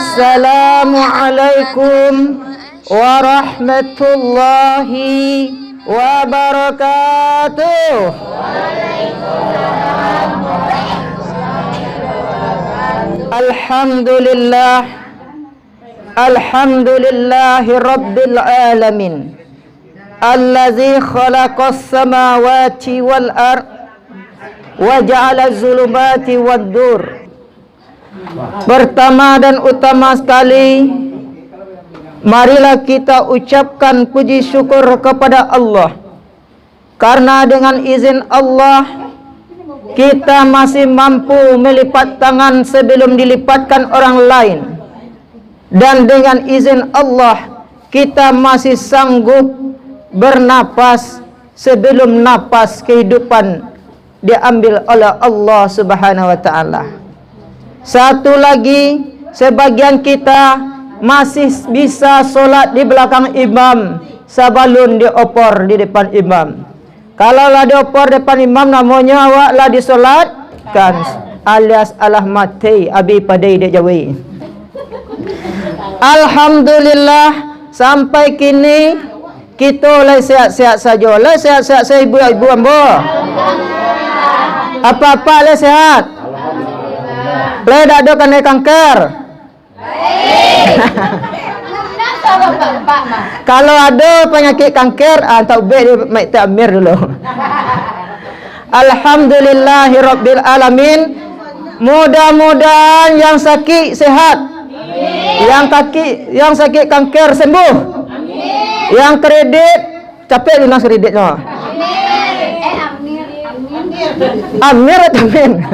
Assalamualaikum warahmatullahi wabarakatuh. Alhamdulillah, alhamdulillahi rabbil alamin, allazi khalaqas samawati wal ard wa ja'ala zulumati wad dur. Pertama dan utama sekali, marilah kita ucapkan puji syukur kepada Allah, karena dengan izin Allah kita masih mampu melipat tangan sebelum dilipatkan orang lain, dan dengan izin Allah kita masih sanggup bernapas sebelum napas kehidupan diambil oleh Allah Subhanahu wa taala. Satu lagi, sebagian kita masih bisa solat di belakang imam sebelum diopor di depan imam. Kalau lah diopor depan imam, namanya awak lah disolatkan, alias alah mati abi padai dia jawi. Alhamdulillah, sampai kini kita lah sihat-sihat saja. Lah sihat-sihat saya ibu-ibu ambo. Apa-apa lah sihat. Lah dak ada kena kanker. Kalau ada penyakit kanker, tak baik dia mai takmir dulu. Alhamdulillahirabbil alamin. Mudah-mudahan yang sakit sehat. Yang sakit kanker sembuh. Yang kredit capek lunas kreditnya. Amir atau amin.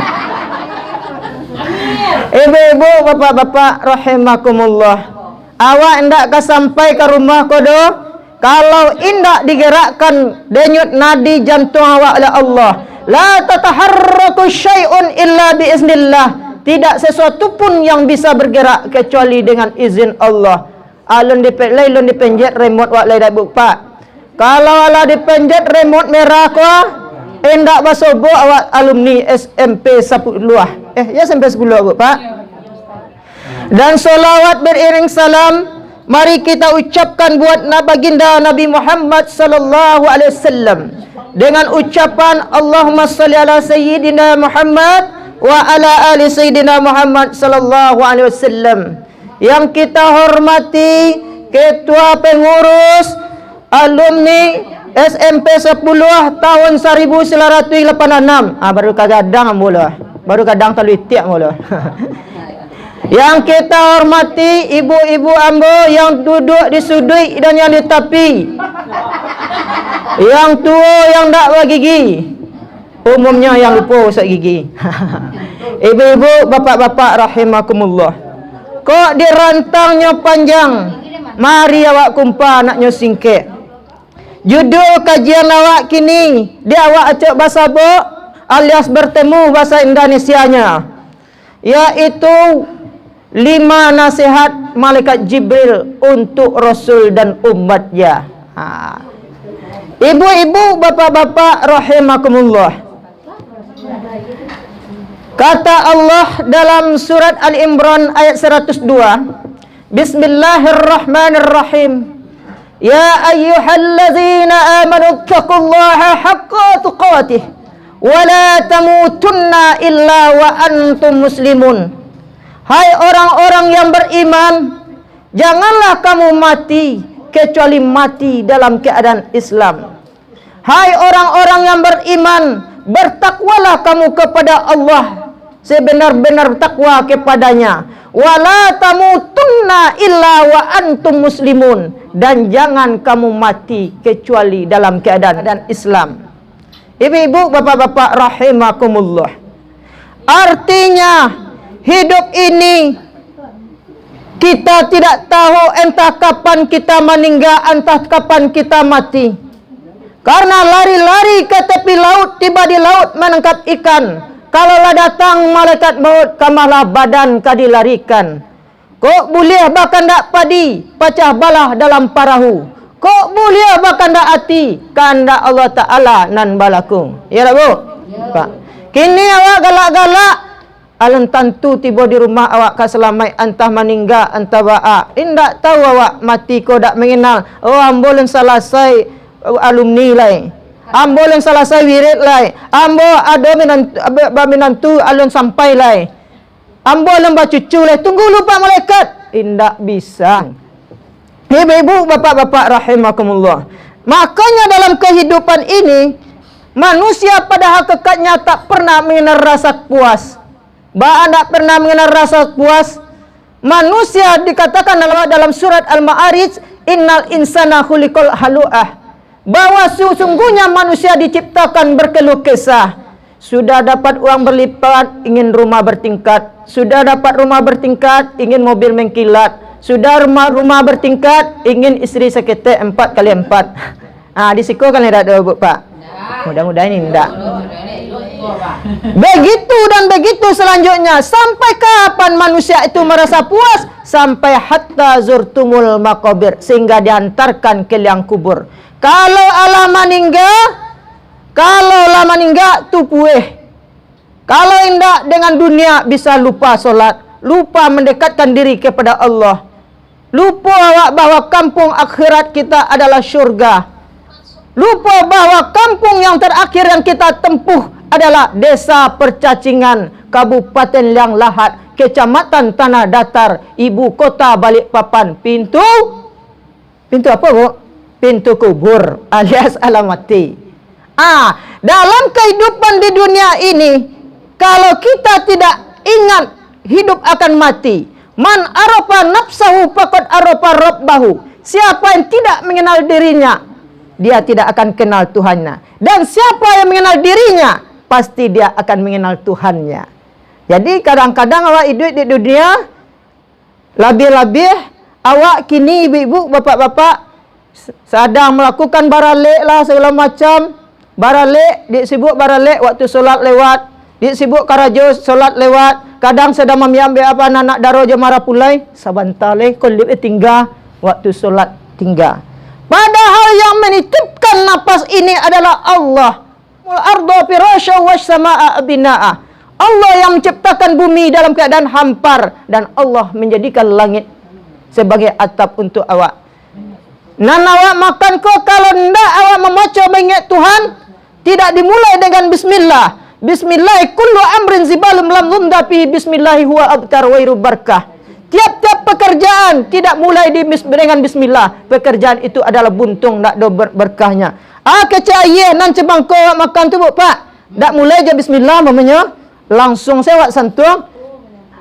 Ibu-ibu, bapak-bapak rahimakumullah, awak hendak ke sampai ke rumah kodo, kalau indak digerakkan denyut nadi jantung awak oleh Allah, la tataharraku syai'un illa biiznillah, tidak sesuatu pun yang bisa bergerak kecuali dengan izin Allah. Alun dipenjet remote wak lai dak buka. Kalau ala dipenjet remote merah ko, hendak basobo awak alumni SMP 10. Ya sampai 10 bu Pak. Dan solawat beriring salam mari kita ucapkan buat baginda Nabi Muhammad sallallahu alaihi wasallam dengan ucapan Allahumma shalli ala sayyidina Muhammad wa ala ali sayyidina Muhammad sallallahu alaihi wasallam. Yang kita hormati ketua pengurus alumni SMP 10 tahun 1986. Baru kadang mula. Baru kadang terlalu tiap mula. Yang kita hormati ibu-ibu ambo yang duduk di sudut dan yang di tepi. Yang tua yang tak bergigi. Umumnya yang lupa usah gigi. Ibu-ibu, bapak-bapak rahimakumullah. Kok dirantangnya panjang? Mari awak kumpa naknya singkit. Judul kajian awak kini dia awak acak bahasa bo alias bertemu bahasa Indonesianya, yaitu 5 nasihat malaikat Jibril untuk Rasul dan umatnya. Ibu-ibu, bapak-bapak rahimakumullah, kata Allah dalam surat Al-Imran ayat 102, Bismillahirrahmanirrahim. Ya ayyuhalladzina amanu taqullaha haqqa tuqatih wa la tamutunna illa wa antum muslimun. Hai orang-orang yang beriman, janganlah kamu mati kecuali mati dalam keadaan Islam. Hai orang-orang yang beriman, bertakwalah kamu kepada Allah sebenar-benar takwa kepadanya. Wala tamutunna illa wa antum muslimun, dan jangan kamu mati kecuali dalam keadaan dan Islam. Ibu-ibu, bapak-bapak rahimakumullah, artinya hidup ini kita tidak tahu entah kapan kita meninggal, entah kapan kita mati. Karena lari-lari ke tepi laut, tiba di laut menangkap ikan. Kalaulah datang malaikat maut, kamalah badan kadilarikan. Kok boleh bahkan dak padi, pecah balah dalam parahu. Kok boleh bahkan dak hati, kehendak Allah Ta'ala nan balakung. Ya tak bu? Ya. Pak. Kini awak galak-galak, alun tentu tiba di rumah awak ka selamai antah meninggal antah ba'a. Indak tahu awak mati ko dak mengenal. Oh ambolen selesai alumni lai. Ambolen selesai wirid lai. Ambo ada minantu alun sampai lai. Ambolen bacucu lai. Tunggu lupa malaikat. Indak bisa. Ibu-ibu, bapak-bapak rahimakumullah. Makanya dalam kehidupan ini, manusia pada hakikatnya tak pernah mengenal rasa puas. Tak pernah mengenal rasa puas. Manusia dikatakan dalam surat Al-Ma'arij, innal insana khuliqal halu'ah. Bahwa sesungguhnya manusia diciptakan berkeluh kesah. Sudah dapat uang berlipat, ingin rumah bertingkat. Sudah dapat rumah bertingkat, ingin mobil mengkilat. Sudah rumah bertingkat, ingin istri seketik 4x4. Di siku kan tidak ada, Pak. Mudah-mudahan ini tidak. Begitu dan begitu selanjutnya. Sampai kapan manusia itu merasa puas? Sampai hatta zurtumul maqabir, sehingga diantarkan ke liang kubur. Kalau Allah meninggal tu puih. Kalau indak dengan dunia bisa lupa solat, lupa mendekatkan diri kepada Allah. Lupa awak bahwa kampung akhirat kita adalah syurga. Lupa bahwa kampung yang terakhir yang kita tempuh adalah Desa Percacingan, Kabupaten Liang Lahat, Kecamatan Tanah Datar, Ibu Kota Balikpapan. Pintu apa, Bu? Pintu kubur alias alamati. Dalam kehidupan di dunia ini, kalau kita tidak ingat hidup akan mati, man arafa nafsahu faqad arafa rabbahu. Siapa yang tidak mengenal dirinya, dia tidak akan kenal Tuhannya. Dan siapa yang mengenal dirinya, pasti dia akan mengenal Tuhannya. Jadi kadang-kadang awak hidup di dunia, lebih-lebih awak kini ibu-ibu, bapak-bapak sedang melakukan baralik lah segala macam. Baralik, disebut baralik waktu solat lewat, disebut karajo solat lewat. Kadang sedang membiambil apa anak daro jemara pulai, sabantale kolip tinggal waktu solat tinggal. Padahal yang menitipkan nafas ini adalah Allah. Al-ardu firasya was-samaa binaa. Allah yang menciptakan bumi dalam keadaan hampar, dan Allah menjadikan langit sebagai atap untuk awak. Nan awak makan kok kalau ndak awak membaca mengingat Tuhan, tidak dimulai dengan bismillah. Bismillah kullu amrin zibalum lam yumda fi bismillah huwa abtar wa barakah. Tiap-tiap pekerjaan tidak mulai dengan bismillah, pekerjaan itu adalah buntung, tak ada berkahnya. Kecaya nan cebangko makan tu, Pak. Tak mulai je bismillah mamanya, langsung sewak santung.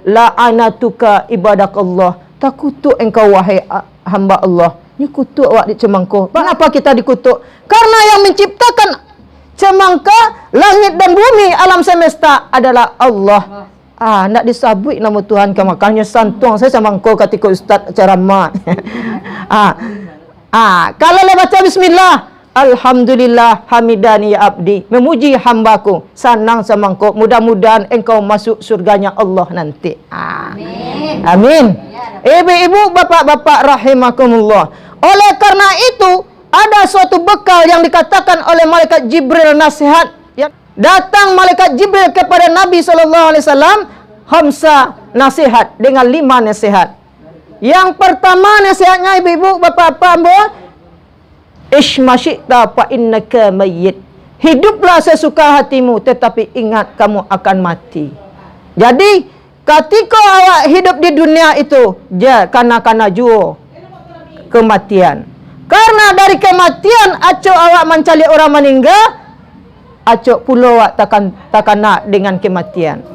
La'anatuka ibadakallah. Tak kutuk engkau wahai hamba Allah. Ni kutuk awak di cemangko. Kenapa kita dikutuk? Karena yang menciptakan cemangka, langit dan bumi, alam semesta adalah Allah. Nak disabut nama Tuhan ke, makanya santung saya cemangko ketika ustaz ceramah. Kalau le baca bismillah, alhamdulillah hamidani ya abdi, memuji hambaku, senang semangko, mudah-mudahan engkau masuk surganya Allah nanti. Amin. Ibu-ibu, bapak-bapak rahimakumullah. Oleh karena itu, ada suatu bekal yang dikatakan oleh malaikat Jibril nasihat. Datang malaikat Jibril kepada Nabi SAW, khamsa nasihat, dengan 5 nasihat. Yang pertama nasihatnya, ibu-ibu, bapak-bapak, Ishmasyikta fa innaka mayyit. Hiduplah sesuka hatimu, tetapi ingat kamu akan mati. Jadi, ketika awak hidup di dunia itu, kana juo kematian. Karena dari kematian, acok awak mencari orang meninggal, acok pulau awak takkan nak dengan kematian.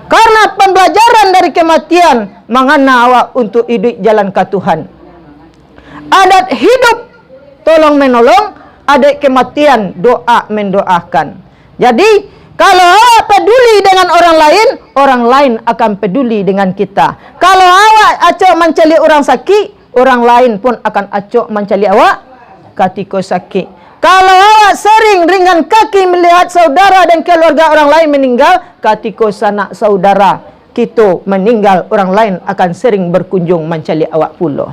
Karena pembelajaran dari kematian, mengana awak untuk hidup jalan ke Tuhan. Adat hidup tolong menolong, adat kematian doa mendoakan. Jadi, kalau awak peduli dengan orang lain akan peduli dengan kita. Kalau awak acok mencari orang sakit, orang lain pun akan acok mencari awak ketika sakit. Kalau awak sering ringan kaki melihat saudara dan keluarga orang lain meninggal, ketika sanak saudara kita meninggal, orang lain akan sering berkunjung mencari awak pula.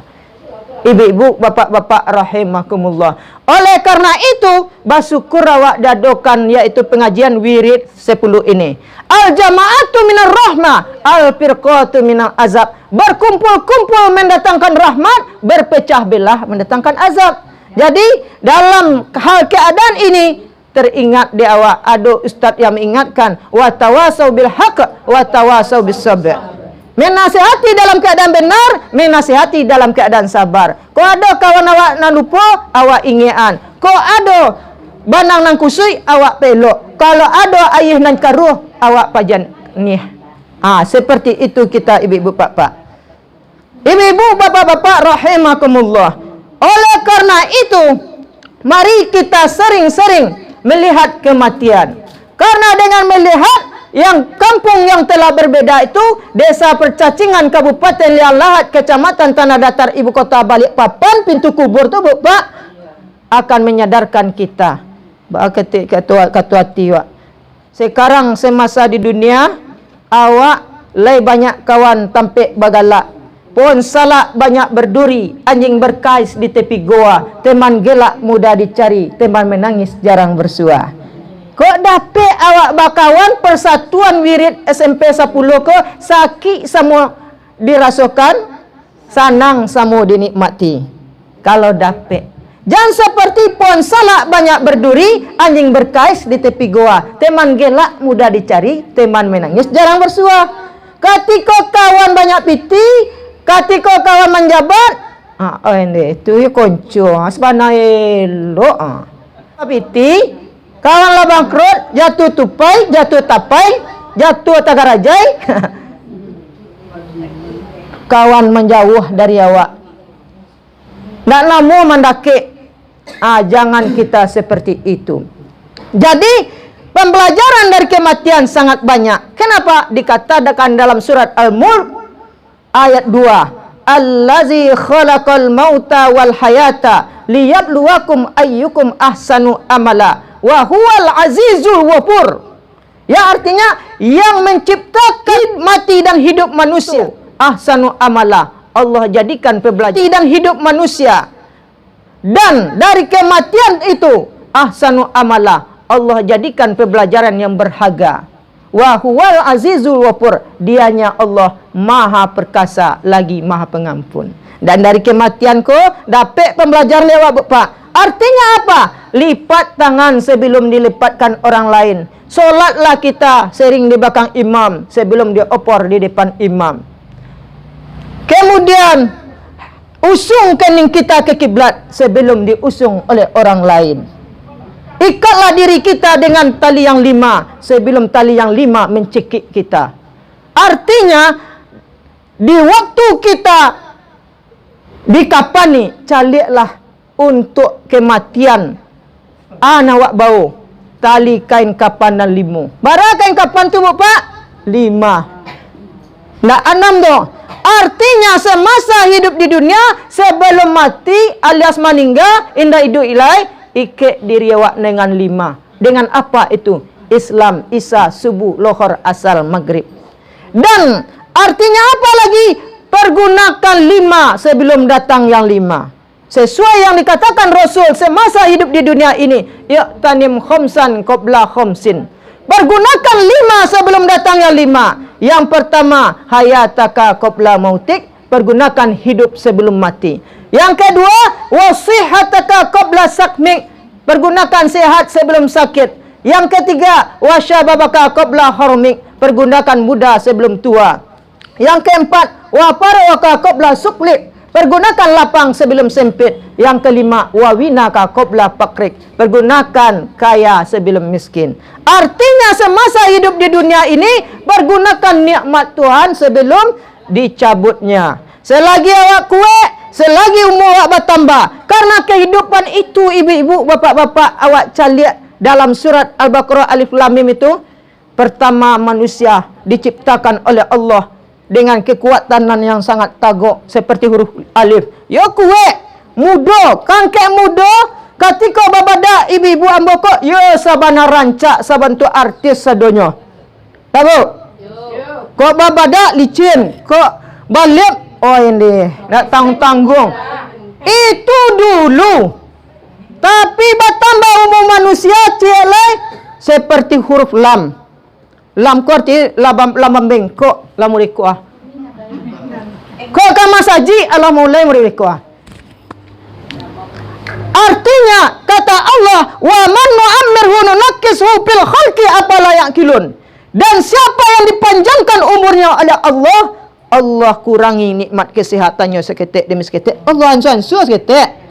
Ibu-ibu, bapak-bapak rahimakumullah. Oleh karena itu, bersyukur awak dadokan yaitu pengajian wirid 10 ini. Al-jama'atu minar rahmah, al-firqatu minal azab. Berkumpul-kumpul mendatangkan rahmat, berpecah belah mendatangkan azab. Jadi, dalam hal keadaan ini, teringat di awak ada ustaz yang mengingatkan, wa tawasau bil haqq wa tawasau bis sabr. Menasihati dalam keadaan benar, menasihati dalam keadaan sabar. Ko ada kawan awak nak lupa, awak ingean. Ko ada banang nang kusui, awak pelok. Kalau ada ayah nan karuh, awak pajan nih. Seperti itu kita ibu-ibu bapak. Ibu-ibu bapak-bapak rahimakumullah. Oleh karena itu, mari kita sering-sering melihat kematian. Karena dengan melihat yang kampung yang telah berbeda itu, Desa Percacingan, Kabupaten Liang Lahat, Kecamatan Tanah Datar, Ibu Kota Balikpapan, pintu kubur tu Bapak akan menyadarkan kita. Ketua tiwa. Sekarang semasa di dunia, awak lay banyak kawan tampik bagalak. Pohon salak banyak berduri, anjing berkais di tepi goa, teman gelak mudah dicari, teman menangis jarang bersua. Kok dapet awak bakawan persatuan wirid SMP 10 ke sakit semua dirasakan, sanang semua dinikmati. Kalau dapet. Jangan seperti pohon salak banyak berduri, anjing berkais di tepi goa, teman gelak mudah dicari, teman menangis jarang bersua. Ketika kawan banyak piti, ketika kawan menjabat, ini itu ya konco, sebenarnya elok. Piti, kawan lah bangkrut, jatuh tupai, jatuh tapai, jatuh tagarajai. Kawan menjauh dari awak. Tak lama mendaki. Jangan kita seperti itu. Jadi, pembelajaran dari kematian sangat banyak. Kenapa? Dikatakan dalam surat Al-Mulk ayat 2. Allazi khalaqal mauta wal hayata liyabluwakum ayyukum ahsanu amala wa huwal azizul wafur. Ya artinya yang menciptakan mati dan hidup manusia. Ahsanu amala. Allah jadikan pembelajaran mati dan hidup manusia. Dan dari kematian itu ahsanu amala. Allah jadikan pembelajaran yang berharga. Wa huwal azizul wafur. Dianya Allah maha perkasa lagi maha pengampun. Dan dari kematian ko dapat pembelajaran lewat Bapak. Artinya apa? Lipat tangan sebelum dilipatkan orang lain. Solatlah kita sering di belakang imam sebelum dia opor di depan imam. Kemudian usung kening kita ke kiblat sebelum diusung oleh orang lain. Ikatlah diri kita dengan tali yang 5 sebelum tali yang 5 mencekik kita. Artinya di waktu kita dikapani, caliklah untuk kematian. Nawak bau tali kain kapan dan limu. Bara kain kapan tu Bapak? 5. Nak 6 dong. Artinya semasa hidup di dunia sebelum mati alias meninggal indah hidup ilai ikut diri awak dengan 5. Dengan apa itu? Islam, Isya, subuh, lohor, asar, maghrib. Dan artinya apa lagi? Pergunakan 5 sebelum datang yang 5. Sesuai yang dikatakan Rasul semasa hidup di dunia ini, ya'tanim khomsan qabla khomsin. Pergunakan 5 sebelum datang yang 5. Yang pertama, hayataka qabla mautik. Pergunakan hidup sebelum mati. Yang kedua, wasihataka qabla sakmik. Pergunakan sehat sebelum sakit. Yang ketiga, wasyababaka qabla hormik. Pergunakan muda sebelum tua. Yang keempat, wafarawaka qabla suklik. Pergunakan lapang sebelum sempit. Yang kelima, wawinaka qabla pakrik. Pergunakan kaya sebelum miskin. Artinya semasa hidup di dunia ini, pergunakan nikmat Tuhan sebelum dicabutnya. Selagi awak kuat, selagi umur awak bertambah. Karena kehidupan itu, ibu-ibu, bapak-bapak, awak caliak dalam surat Al-Baqarah Alif Lam Mim itu. Pertama, manusia diciptakan oleh Allah dengan kekuatan yang sangat tagok seperti huruf alif. Ya kuat, muda, kangkek muda, ketika babada ibu-ibu amboko, ya sabana rancak sabantu artis sadonyo. Tahu? Kok babada licin, kok balik, oh ini nak tanggung-tanggung. Itu dulu. Tapi bertambah umur manusia cielai seperti huruf lam. Lam ku arti lam bengkok, lam murikuah. Kok kama saji Allah mulai murikuah. Artinya kata Allah, wa man nu'ammirhu nunakkishu fil khalqi afala ya'qilun. Dan siapa yang dipanjangkan umurnya oleh Allah, Allah kurangi nikmat kesehatannya seketik demi seketik. Allah ansu seketik.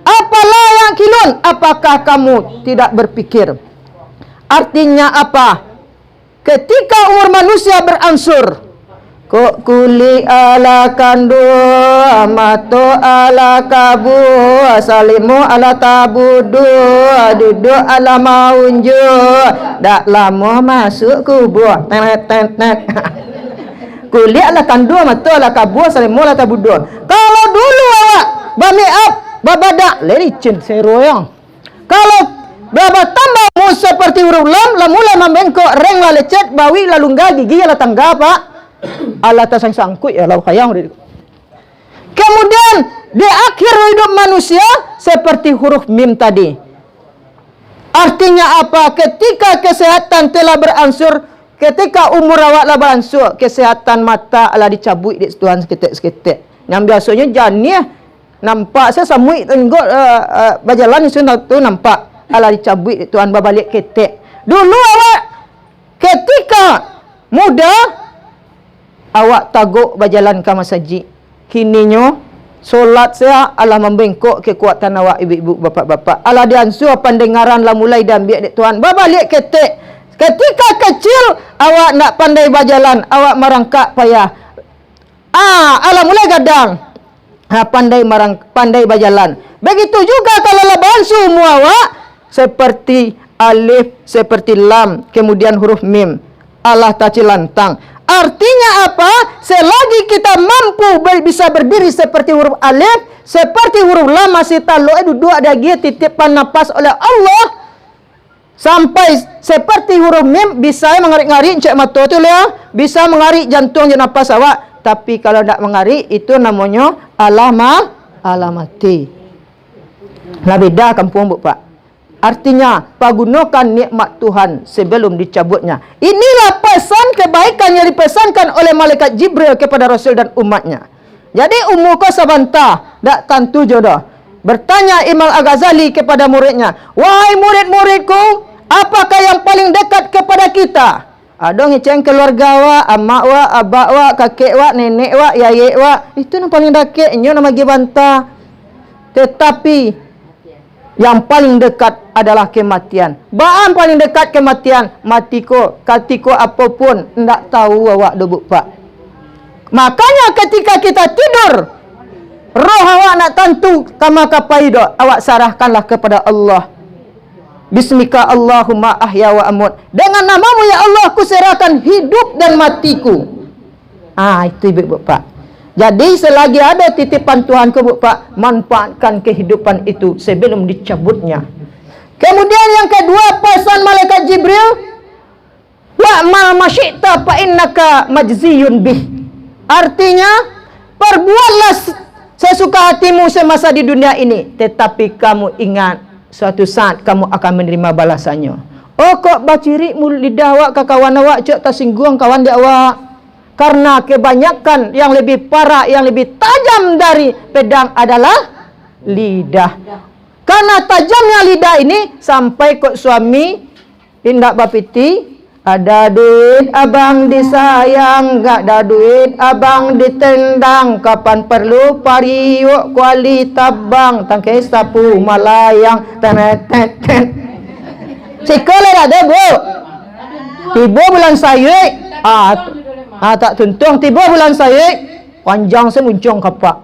Apalah ya'qilun? Apakah kamu tidak berpikir? Artinya apa? Ketika umur manusia berangsur, kok kuli ala kandu mato ala kabu salimu ala tabudu duduk ala maunju dak lama masuk kubur kuli ala kandu mato ala kabu salimu ala tabudu. Kalau dulu awak bamiap babadak lericin seroyong, kalau berapa tambah mu seperti huruf lam mulai membengkok reng la lecet bawi lalu gigi la tangga pak ala tasang sangkut ya lau kayang. Kemudian di akhir hidup manusia seperti huruf mim tadi. Artinya apa? Ketika kesehatan telah berangsur, ketika umur awak lah berangsur, kesehatan mata ala dicabut di Tuhan seketik-seketik. Yang biasanya jani nampak saya samui tenggok berjalan sunat tu nampak ala dicabut Tuhan berbalik ketek. Dulu awak ketika muda awak taguk berjalan ke masjid. Kininya solat saya ala membengkok kekuatan awak ibu-ibu bapak-bapak. Ala diansu pendengaran lah mulai dan biar Tuhan berbalik ketek. Ketika kecil awak nak pandai berjalan, awak merangkak payah. Ala mulai gadang. Pandai berjalan. Begitu juga kalau lebaran semua awak seperti alif, seperti lam, kemudian huruf mim. Allah tacilantang. Artinya apa? Selagi kita mampu bisa berdiri seperti huruf alif, seperti huruf lam, masih taluk duduk ada dia titipan nafas oleh Allah, sampai seperti huruf mim bisa mengarik-ngarik cek mata tu lah, bisa mengarik jantung je nafas awak. Tapi kalau tak mengarik itu namanya alamati. Lah beda kampung bu pak. Artinya, pergunakan nikmat Tuhan sebelum dicabutnya. Inilah pesan kebaikan yang dipesankan oleh malaikat Jibril kepada Rasul dan umatnya. Jadi umur kau sabantah, tak tentu jodoh. Bertanya Imam Al-Ghazali kepada muridnya, wahai murid-muridku, apakah yang paling dekat kepada kita? Ada ngeceng keluarga wa, amak wa, abak wa, kakek wa, nenek wa, yayek wa. Itu yang paling dekat, ini nama bantah. Tetapi yang paling dekat adalah kematian. Baan paling dekat kematian. Matiko, katiko apapun, tidak tahu awak dubuk pak. Makanya ketika kita tidur, roh awak nak tentu kama kapaido, awak sarahkanlah kepada Allah. Bismika Allahumma ahya wa amut. Dengan namamu ya Allah, ku serahkan hidup dan matiku. Itu ibu pak. Jadi selagi ada titipan Tuhan ke Pak, manfaatkan kehidupan itu sebelum dicabutnya. Kemudian yang kedua, pesan malaikat Jibril, wa'mal masyi'ta fa innaka majziyun bih. Artinya, perbuatlah sesuka hatimu semasa di dunia ini, tetapi kamu ingat suatu saat kamu akan menerima balasannya. Oh kok baciri lidah awak ke kawan awak cek tersinggung kawan dia awak. Karena kebanyakan yang lebih parah, yang lebih tajam dari pedang adalah lidah. Karena tajamnya lidah ini sampai kok suami tindak bapiti, ada duit abang disayang, gak ada duit abang ditendang, kapan perlu pariuk kuali tabang, tangkai sapu malayang, tenet. Sekolah ada bu, tiba bulan sayuk, tak tuntung tiba bulan sayuk, panjang semuncung kapak.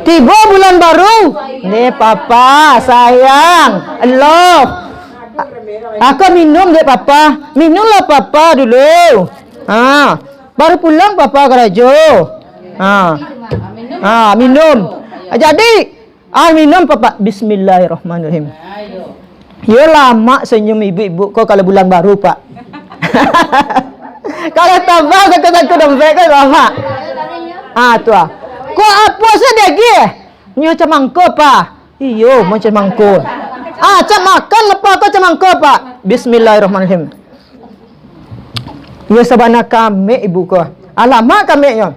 Tiba bulan baru, ni papa sayang, love. Aku minum dek papa, minumlah papa dulu. Baru pulang papa kerajo. Minum. Jadi, minum papa. Bismillahirrahmanirrahim. Ya lama senyum ibu-ibu kau kalau bulan baru pak. Kalau tambah kata dompet kan lama. Tuah. Ku Ko apa sedegi? Nyo cemangko pa. Iyo, mau cemangko. Cak makan apa ko cemangko pa. Bismillahirrahmanirrahim. Nyo sabana kami ibu ko. Alamak kami nyo.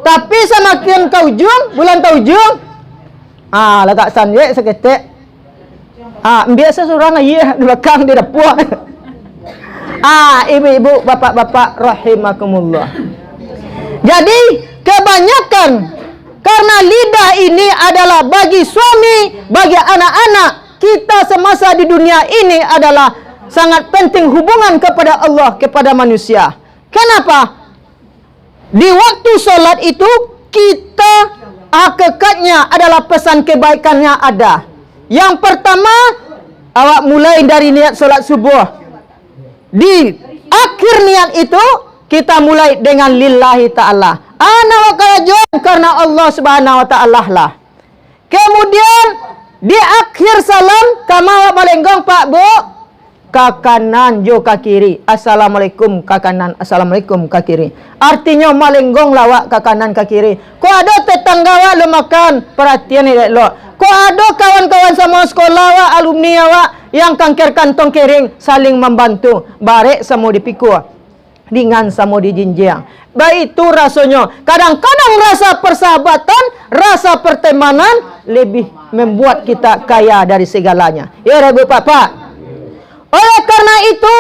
Tapi semakin ke ujung, bulan ke ujung, letak sandek seketik. Biasa seorang ayah di belakang di dapur. Ibu-ibu, bapak-bapak rahimakumullah. Jadi kebanyakan karena lidah ini adalah bagi suami, bagi anak-anak kita semasa di dunia ini adalah sangat penting hubungan kepada Allah, kepada manusia. Kenapa? Di waktu solat itu kita hakikatnya adalah pesan kebaikannya ada. Yang pertama, awak mulai dari niat solat subuh. Di akhir niat itu kita mulai dengan lillahi ta'ala. Ana wa karajon karena Allah subhanahu wa ta'ala lah. Kemudian di akhir salam kama malenggong Pak Bu, ke kanan jo ke kiri. Assalamualaikum ke kanan, assalamualaikum ke kiri. Artinya malenggong lawak ke kanan ke kiri. Ko ada tetangga wa lo makan, perhatian ni lo. Ko ada kawan-kawan sama sekolah wa, alumni wa yang kangkir kantong kering saling membantu. Barek sama dipikul, ringan sama dijinjang. Baik itu rasanya. Kadang-kadang rasa persahabatan, rasa pertemanan lebih membuat kita kaya dari segalanya. Ya Ibu Bapak. Oleh karena itu,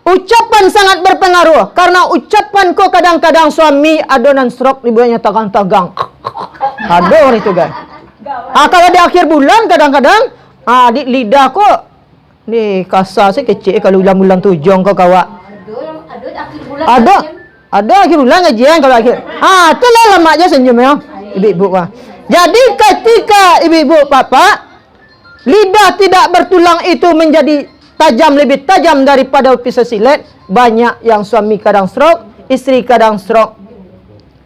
ucapan sangat berpengaruh. Karena ucapan kok kadang-kadang suami adonan stroke ibunya tagang-tagang. Aduh itu guys. Kalau di akhir bulan kadang-kadang di lidah kok ni kasar sih kecil kalau bulan-bulan tujong kok kawak. Ada akhir bulan gajian kalau akhir. Tu lah lama aja senyum ya. Ibu-ibu wah. Jadi ketika ibu-ibu bapak lidah tidak bertulang itu menjadi tajam, lebih tajam daripada pisau silet. Banyak yang suami kadang stroke, istri kadang stroke.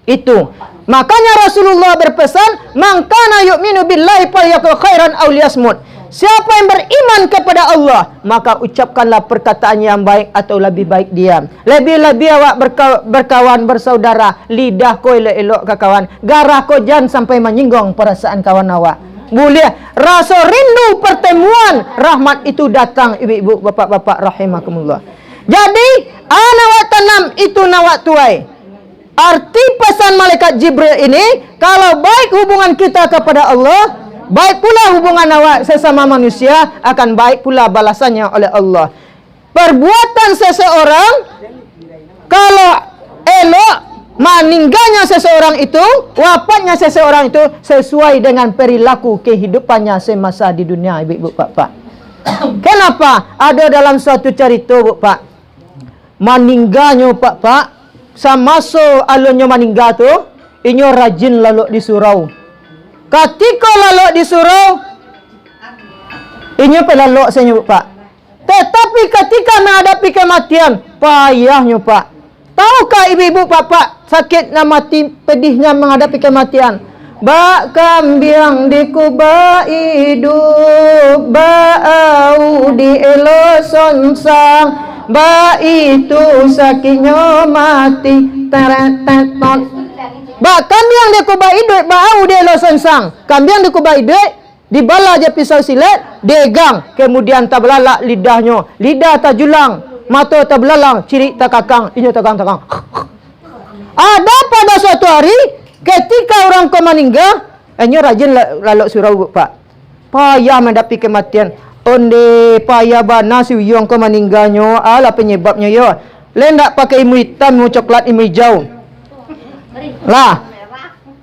Itu. Makanya Rasulullah berpesan, "Man kana yu'minu billahi falyakul khairan aw liyasmut." Siapa yang beriman kepada Allah, maka ucapkanlah perkataan yang baik atau lebih baik diam. Lebih-lebih awak berkawan bersaudara, lidah ko elok-elok ke kawan, garah ko jangan sampai menyinggung perasaan kawan awak. Boleh rasa rindu pertemuan, rahmat itu datang ibu-ibu, bapak-bapak rahimakumullah. Jadi, ana wa tanam itu nawak tuai. Arti pesan malaikat Jibril ini, kalau baik hubungan kita kepada Allah, baik pula hubungan awak sesama manusia, akan baik pula balasannya oleh Allah. Perbuatan seseorang, kalau elok, meninggalnya seseorang itu, wafatnya seseorang itu sesuai dengan perilaku kehidupannya semasa di dunia, ibu-ibu bapak. Kenapa? Ada dalam suatu cerita, Pak. Meninggalnya Pak, sama so alunnya meninggal tu, inyo rajin lalu di surau. Ketika lalu di surau, inyo pelalok senyum Pak. Tetapi ketika menghadapi kematian, payahnya Pak. Tahukah ibu-ibu bapak sakitnya mati, pedihnya menghadapi kematian? Bak kambiang dikuba hidup, bau di elo sonsang. Ba itu sakitnya mati teretetot. Ba kambing dia kubai duit, bau dia lo sensang. Kambing dia kubai duit, dibala je pisau silet, degang, kemudian tak belalak lidahnya. Lidah tak julang, mata tak belalang, ciri tak kakang, ini takang-takang. Ada pada suatu hari ketika orang kau meninggal, rajin lalu surau Pak. Payah menghadapi kematian. Onde payah bana si yang ke meninggalnya, ala penyebabnya ya. Lendak pakai ilmu hitam, ilmu coklat, ilmu hijau. Lah.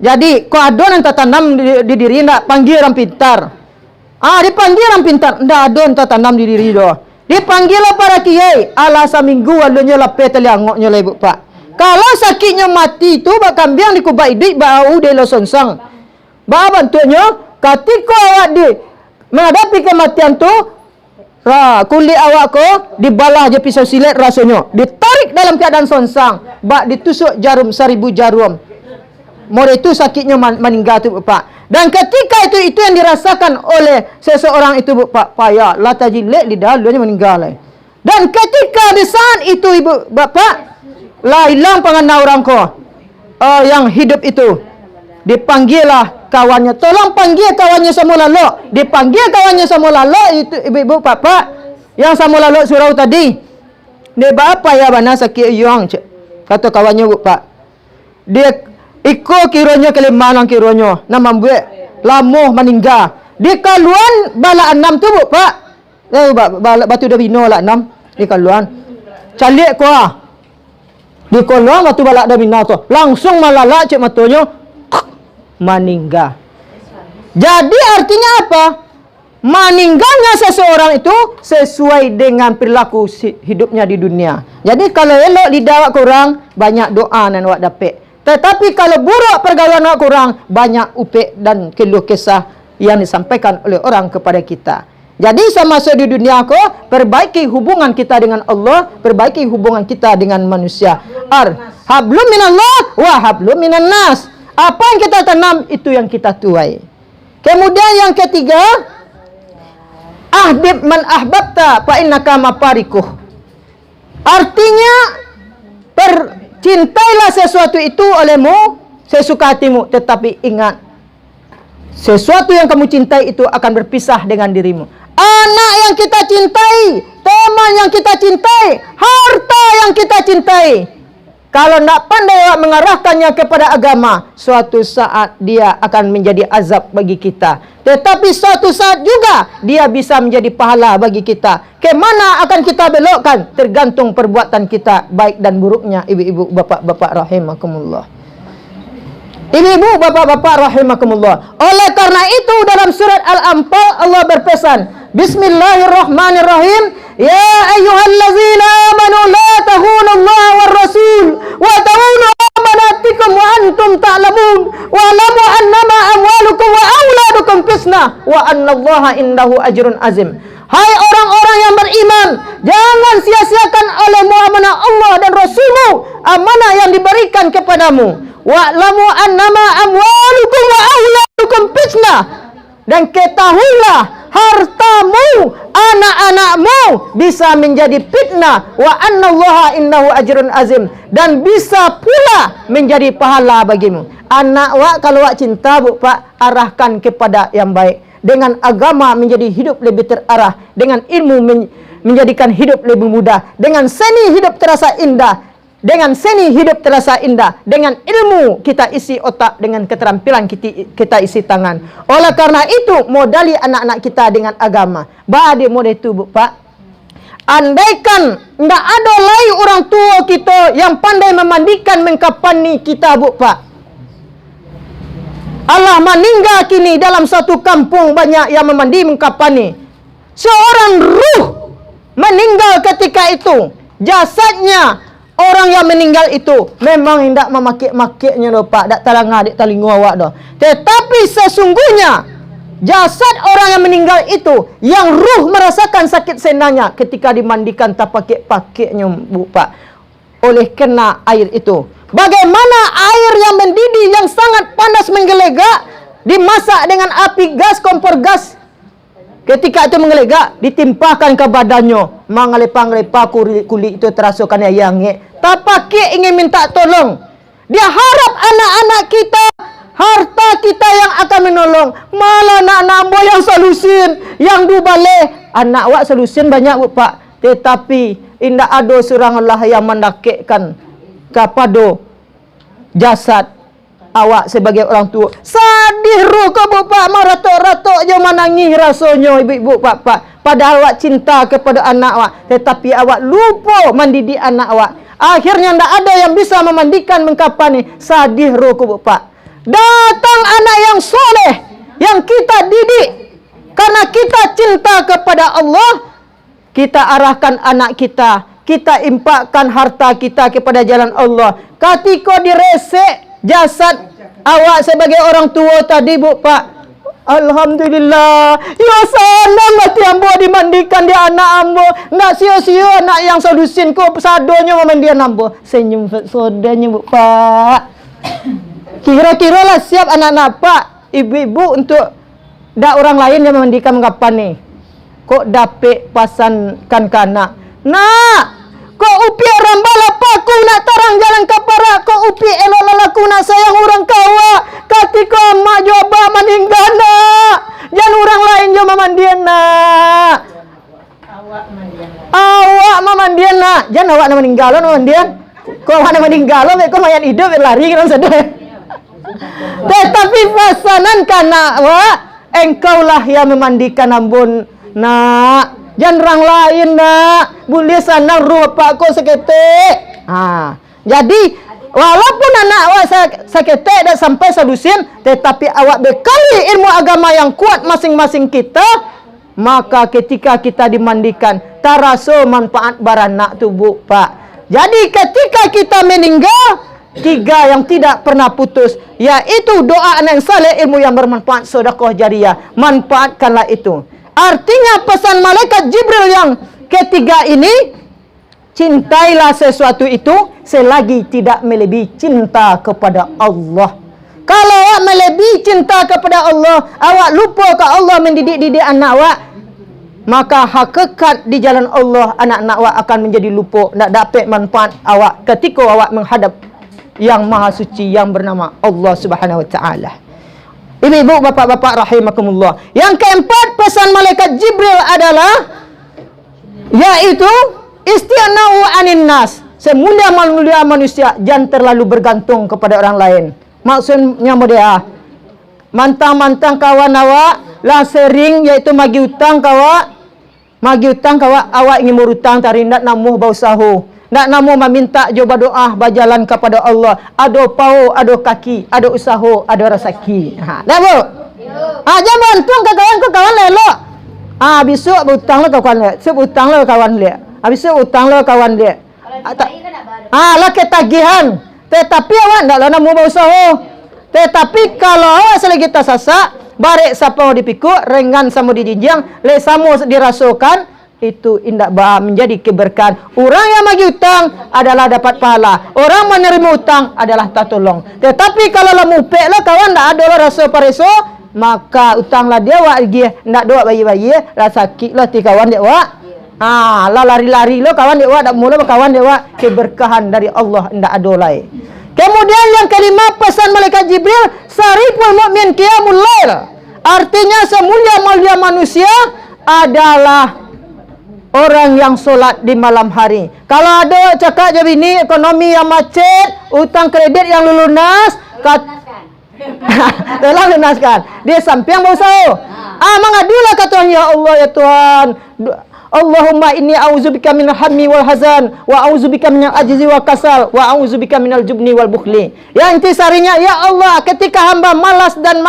Jadi kau adon yang tanam di diri ndak panggil orang pintar. Dipanggil orang pintar, ndak adon tanam di diri doh. Dipanggil para kiai, ala saminggu alunya lape teliangoknya lah ibu Pak. Kalau sakitnya mati itu bak kambing dikubai duit bau de lo sonsang. Ba bantunya ketika awak di menghadapi kematian tu, kulit awak ko dibalah je pisau silet rasanya, ditarik dalam keadaan sonsang, bak ditusuk jarum 1000 jarum. Mora itu sakitnya meninggal tu Pak. Dan ketika itu yang dirasakan oleh seseorang itu Pak, payah lata jilet lidah luanya meninggal. Dan ketika di saat itu ibu bapak lah hilang pengenal orang ko yang hidup itu. Dipanggillah kawannya. Tolong panggil kawannya semua lalu. Dipanggil kawannya semua lalu. Itu ibu-ibu, bapak. Yang sama lalu surau tadi. Dia apa ya bana sakit yang kata kawannya pak. Dia ikut kiranya kelima nang kiranya. Nama buat lamuh meninggal. Di kaluan bala 6 tu pak. Batu dah bino lah 6 di kaluan. Calik ko ah. Di kaluan batu bala dah bino tu. Langsung malalak cik matonya meninggal. Jadi artinya apa? Meninggalnya seseorang itu sesuai dengan perilaku hidupnya di dunia. Jadi kalau elok lidah awak kurang, banyak doa dan awak dapat. Tetapi kalau buruk pergaulan awak kurang, banyak upik dan keluh kesah yang disampaikan oleh orang kepada kita. Jadi semasa di dunia ko, perbaiki hubungan kita dengan Allah, perbaiki hubungan kita dengan manusia. Hablum minallah wa hablum minan nas. Apa yang kita tanam, itu yang kita tuai. Kemudian yang ketiga, ahdib man ahbabta fa innaka mafarikuh. Artinya cintailah sesuatu itu olehmu sesuka hatimu, tetapi ingat sesuatu yang kamu cintai itu akan berpisah dengan dirimu. Anak yang kita cintai, teman yang kita cintai, harta yang kita cintai, kalau tidak pandai mengarahkannya kepada agama, suatu saat dia akan menjadi azab bagi kita. Tetapi suatu saat juga dia bisa menjadi pahala bagi kita. Kemana akan kita belokkan? Tergantung perbuatan kita, baik dan buruknya. Ibu-ibu, bapak-bapak rahimakumullah. Ibu-ibu, bapak-bapak rahimakumullah. Oleh karena itu dalam surat Al-Anfal Allah berpesan, Bismillahirrahmanirrahim. Ya ayyuhallazina amanu la tahunu Allah war rasul wa tahunu amanatikum wa antum ta'lamun wa alamu annama amwalukum wa auladukum fitnah wa annallaha indahu ajrun azim. Hai orang-orang yang beriman, jangan sia-siakan olehmu amanah Allah dan Rasulmu, amanah yang diberikan kepadamu. Wa alamu annama amwalukum wa auladukum fitnah. Dan ketahuilah hartamu, anak-anakmu bisa menjadi fitnah. Wa annallaha innahu ajrun azim. Dan bisa pula menjadi pahala bagimu. Anak wak kalau wak cinta bu pak, arahkan kepada yang baik. Dengan agama menjadi hidup lebih terarah. Dengan ilmu menjadikan hidup lebih mudah. Dengan seni hidup terasa indah. Dengan seni hidup terasa indah. Dengan ilmu kita isi otak. Dengan keterampilan kita isi tangan. Oleh karena itu, modali anak-anak kita dengan agama. Badi modal itu, bu pak. Andaikan tidak ada lagi orang tua kita yang pandai memandikan mengkapani kita, bu pak. Allah meninggal kini dalam satu kampung banyak yang memandi mengkapani. Seorang ruh meninggal ketika itu. Jasadnya orang yang meninggal itu memang tidak memakik-makiknya doh pak, tak talangah dik talingu awak doh. Tetapi sesungguhnya jasad orang yang meninggal itu yang ruh merasakan sakit senangnya ketika dimandikan tak pakik-pakiknya bu pak, oleh kena air itu. Bagaimana air yang mendidih yang sangat panas menggelegak dimasak dengan api gas, kompor gas. Ketika itu menggelegak, ditimpahkan ke badannya. Mengelepa-ngelepa kulit itu terasukan yang tak pakai ingin minta tolong. Dia harap anak-anak kita, harta kita yang akan menolong. Malah anak-anak yang solusin, yang dubale. Anak wak solusin banyak bu pak. Tetapi indah ada seorang Allah yang mendakikkan kepada jasad awak sebagai orang tua. Sadih roh ke bapak, maratok-ratok je menangis rasanya ibu-ibu bapak. Padahal awak cinta kepada anak awak, tetapi awak lupa mendidik anak awak. Akhirnya tidak ada yang bisa memandikan mengkapan ni. Sadih roh ke bapak. Datang anak yang soleh yang kita didik karena kita cinta kepada Allah. Kita arahkan anak kita, kita impakkan harta kita kepada jalan Allah. Ketika diresek jasad awak sebagai orang tua tadi bu pak, alhamdulillah, ya salam mati ambo dimandikan dia anak ambo. Ndak sia-sia anak yang solusin ko sadonya memandikan ambo. Senyum sodanya bu pak. Kira-kira lah siap anak-anak pak, ibu-ibu untuk dak orang lain yang memandikan kapan nih. Kok dapet pasankan kanak. Nak, Ko upi rambala paku nak tarang jalan kapara. Ko upi elok lalaku nak sayang orang kawa. Ketika mak joba meninggal nak. Jangan orang lain jo memandian nak. Awak memandian nak. Jangan awak nak meninggal nak memandian. Ko awak nak meninggal nak. Ko mayat hidup lari kan sedih. Tetapi pasanan kana awak. Engkaulah yang memandikan ambun nak. Jangan orang lain nak. Boleh sana rupa ko seketik. Jadi walaupun anak awak seketik dah sampai sadusin, tetapi awak bekali ilmu agama yang kuat masing-masing kita, maka ketika kita dimandikan taraso manfaat baranak tubuh pak. Jadi ketika kita meninggal, 3 yang tidak pernah putus, yaitu doa anak yang saleh, ilmu yang bermanfaat, sedekah jariyah. Manfaatkanlah itu. Artinya pesan malaikat Jibril yang ketiga ini, cintailah sesuatu itu selagi tidak melebihi cinta kepada Allah. Kalau awak melebihi cinta kepada Allah, awak lupa ke Allah mendidik anak awak, maka hakikat di jalan Allah anak-anak awak akan menjadi lupa, tak dapat manfaat awak ketika awak menghadap yang maha suci yang bernama Allah Subhanahu wa taala. Ibu-ibu, bapak-bapak rahimakumullah. Yang keempat pesan malaikat Jibril adalah yaitu isti'na'u anin nas. Semulia-mulia manusia jangan terlalu bergantung kepada orang lain. Maksudnya modea. Mantang-mantang kawan awak lah sering yaitu magi utang kawak. Magi utang kawak awak ingin berutang tarindak namuh bau sahu. Nak namu meminta coba doa berjalan kepada Allah. Ada pau, ada kaki, ada usaha, ada rezeki. Dah bu? Jangan bantung ke kawan lelok. Besok berutang lah kawan dia. Besok berutang lah kawan dia. Besok utang lah kawan dia. Lah ketagihan. Tetapi awak tak lah namu berusaha. Tetapi kalau awak selagi kita sasak, barek siapa dipikuk, rengan sama dijinjang, le sama dirasakan, itu indak menjadi keberkahan. Orang yang bagi utang adalah dapat pahala. Orang menerima utang adalah tak tolong. Tetapi kalau lah mupek lah kawan, tak ada lah rasa pareso, maka utanglah dia wak lagi. Nak doa bayi-bayi, lah sakit lah ti kawan dia wak. Lah lari-lari lah kawan dia wak, tak mula kawan dia wak. Keberkahan dari Allah indak ada lain. Kemudian yang kelima pesan malaikat Jibril, sariful mu'min qiyamul lail. Artinya semulia-mulia manusia adalah orang yang solat di malam hari. Kalau ada cakap je bini ekonomi yang macet, utang kredit yang lunas, telah lunaskan. Dia sampai yang berusaha. Mengadulah kata ya Allah ya Tuhan. Allahumma inni a'udzubika minal hammi wal hazan wa a'udzubika minal ajzi wa kasal wa a'udzubika minal jubni wal bukhli. Yang intisarinya ya Allah, ketika hamba malas dan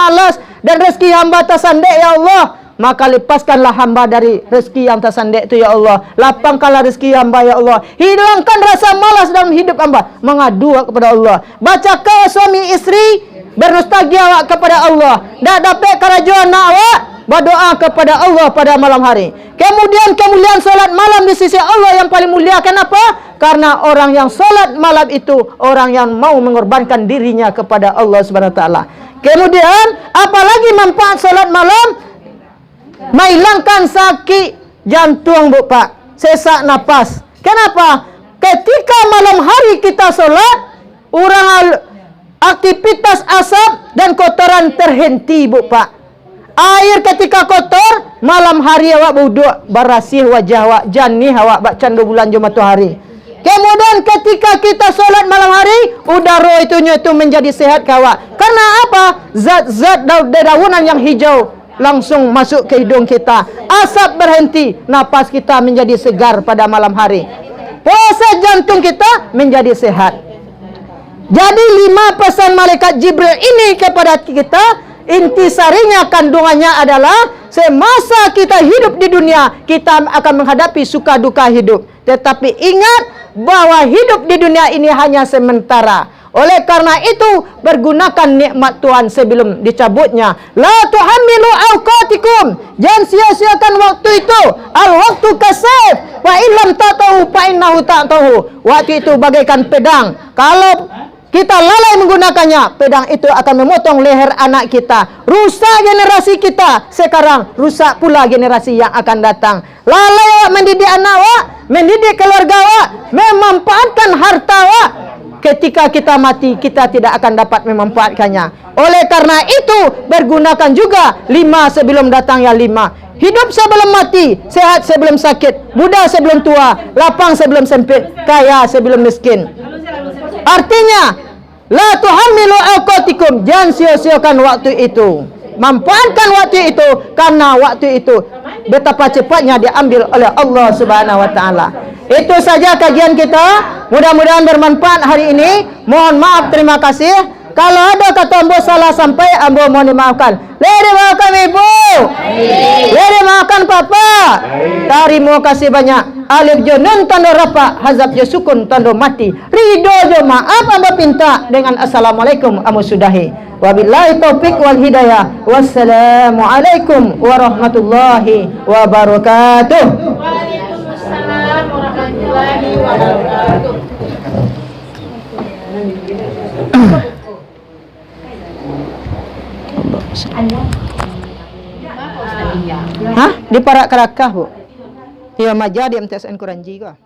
rezeki hamba tersandek ya Allah, maka lepaskanlah hamba dari rezeki yang tersandek itu ya Allah. Lapangkanlah rezeki hamba ya Allah. Hilangkan rasa malas dalam hidup hamba. Mengadu kepada Allah. Baca kau suami istri bernostalgia awak kepada Allah. Dah dapat kerajaan awak, berdoa kepada Allah pada malam hari. Kemudian kemuliaan solat malam di sisi Allah yang paling mulia. Kenapa? Karena orang yang solat malam itu orang yang mau mengorbankan dirinya kepada Allah Subhanahu wa taala. Kemudian apalagi manfaat solat malam? Menghilangkan sakit jantung bu pak, sesak napas. Kenapa? Ketika malam hari kita solat, aktivitas asap dan kotoran terhenti bu pak. Air ketika kotor, malam hari awak buduk barasih wajah awak, janih awak bacan 2 bulan je matahari. Kemudian ketika kita solat malam hari, udara itu menjadi sehat kawak. Karena apa? Zat-zat dedaunan yang hijau langsung masuk ke hidung kita. Asap berhenti, napas kita menjadi segar pada malam hari. Puasa jantung kita menjadi sehat. Jadi 5 pesan malaikat Jibril ini kepada kita, intisarinya kandungannya adalah semasa kita hidup di dunia, kita akan menghadapi suka duka hidup. Tetapi ingat bahwa hidup di dunia ini hanya sementara. Oleh karena itu, bergunakan nikmat Tuhan sebelum dicabutnya. La tuhamilu awqatikum. Jangan sia-siakan waktu itu. Al-waktu kasif. Wa illam ta'tahu fa innahu ta'tahu. Waktu itu bagaikan pedang. Kalau kita lalai menggunakannya, pedang itu akan memotong leher anak kita. Rusak generasi kita. Sekarang rusak pula generasi yang akan datang. Lalai awak mendidik anak awak, mendidik keluarga awak, memanfaatkan harta awak. Ketika kita mati, kita tidak akan dapat memanfaatkannya. Oleh karena itu, bergunakan juga 5 sebelum datangnya 5. Hidup sebelum mati, sehat sebelum sakit, muda sebelum tua, lapang sebelum sempit, kaya sebelum miskin. Artinya, la tuhammilu awqatikum, jangan sia-siakan waktu itu. Manfaatkan waktu itu, karena waktu itu betapa cepatnya diambil oleh Allah Subhanahu wa taala. Itu saja kajian kita. Mudah-mudahan bermanfaat hari ini. Mohon maaf, terima kasih. Kalau ada kata ambo salah sampai, ambo mohon dimaafkan. Lede maafkan ibu. Lede maafkan papa. Terima kasih banyak. Alif jo nun tanda rapa, hazab jo sukun tanda mati. Ridho jo maaf ambo pinta dengan assalamualaikum ambo sudahi. Wabillahi taufik wal hidayah. Wassalamualaikum warahmatullahi wabarakatuh. Waalaikumsalam warahmatullahi wabarakatuh. Hah? Di Parak Kerakah, Bu. Di Remaja di MTSN Kuranji kah?